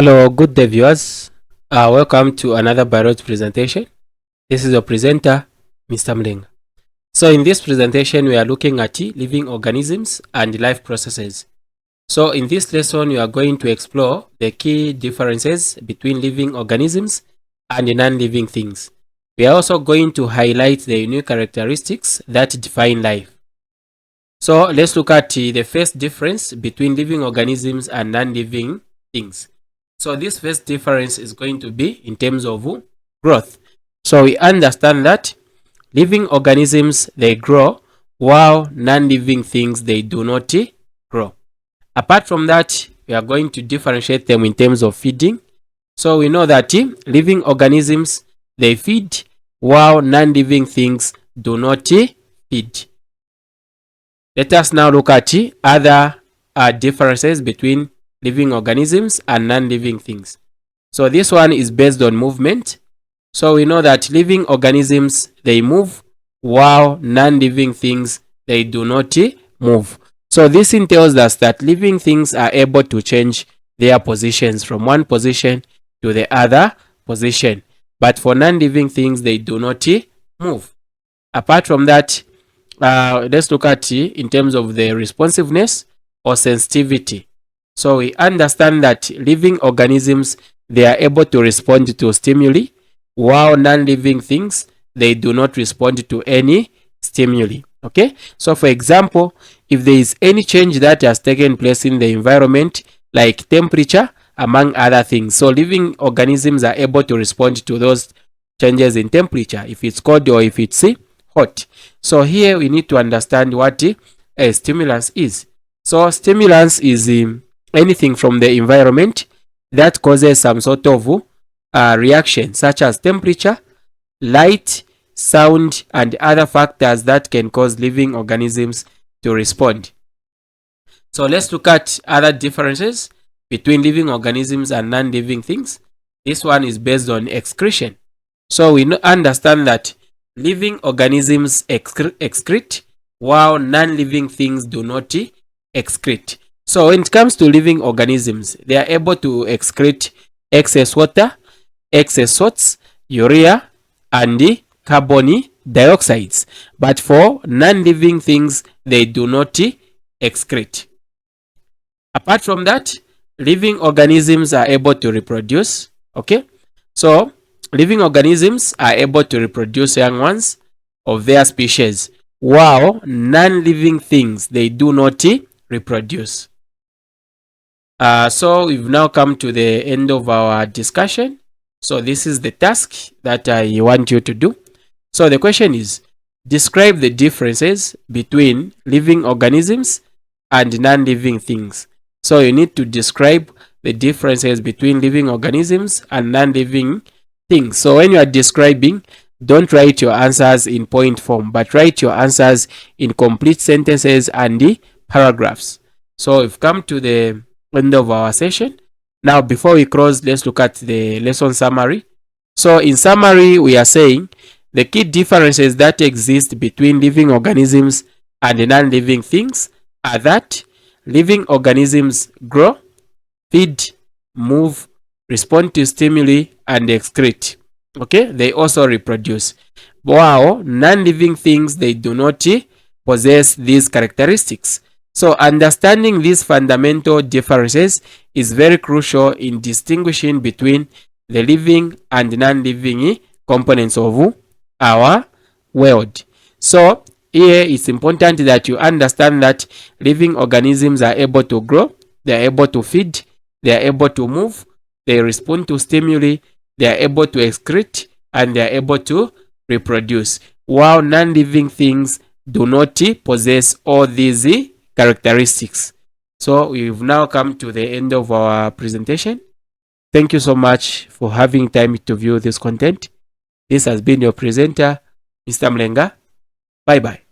Hello, good day viewers. Welcome to another biology presentation. This is your presenter, Mr. Mlenga. So in this presentation, we are looking at living organisms and life processes. So in this lesson, we are going to explore the key differences between living organisms and non-living things. We are also going to highlight the unique characteristics that define life. So let's look at the first difference between living organisms and non-living things. So this first difference is going to be in terms of growth. So we understand that living organisms, they grow, while non-living things, they do not grow. Apart from that, we are going to differentiate them in terms of feeding. So we know that living organisms, they feed, while non-living things do not feed. Let us now look at other differences between living organisms and non-living things. So this one is based on movement. So we know that living organisms, they move, while non-living things, they do not move. So this entails us that living things are able to change their positions from one position to the other position. But for non-living things, they do not move. Apart from that, let's look at in terms of the responsiveness or sensitivity. So we understand that living organisms, they are able to respond to stimuli, while non-living things, they do not respond to any stimuli. Okay, so for example, if there is any change that has taken place in the environment, like temperature, among other things, so living organisms are able to respond to those changes in temperature, if it's cold or if it's hot. So here we need to understand what a stimulus is. So stimulus is anything from the environment that causes some sort of reaction, such as temperature, light, sound, and other factors that can cause living organisms to respond. So let's look at other differences between living organisms and non-living things. This one is based on excretion. So we understand that living organisms excrete, while non-living things do not excrete. So when it comes to living organisms, they are able to excrete excess water, excess salts, urea, and the carbon dioxides. But for non-living things, they do not excrete. Apart from that, living organisms are able to reproduce. Okay, so living organisms are able to reproduce young ones of their species, while non-living things, they do not reproduce. So we've now come to the end of our discussion. So this is the task that I want you to do. So the question is, describe the differences between living organisms and non-living things. So you need to describe the differences between living organisms and non-living things. So when you are describing, don't write your answers in point form, but write your answers in complete sentences and the paragraphs. So we've come to the end of our session. Now, before we close, let's look at the lesson summary. So in summary, we are saying the key differences that exist between living organisms and non-living things are that living organisms grow, feed, move, respond to stimuli, and excrete. Okay, they also reproduce. While non-living things, they do not possess these characteristics. So understanding these fundamental differences is very crucial in distinguishing between the living and non-living components of our world. So here it's important that you understand that living organisms are able to grow, they are able to feed, they are able to move, they respond to stimuli, they are able to excrete, and they are able to reproduce. While non-living things do not possess all these characteristics. So we've now come to the end of our presentation. Thank you so much for having time to view this content. This has been your presenter, Mr. Mlenga. Bye bye.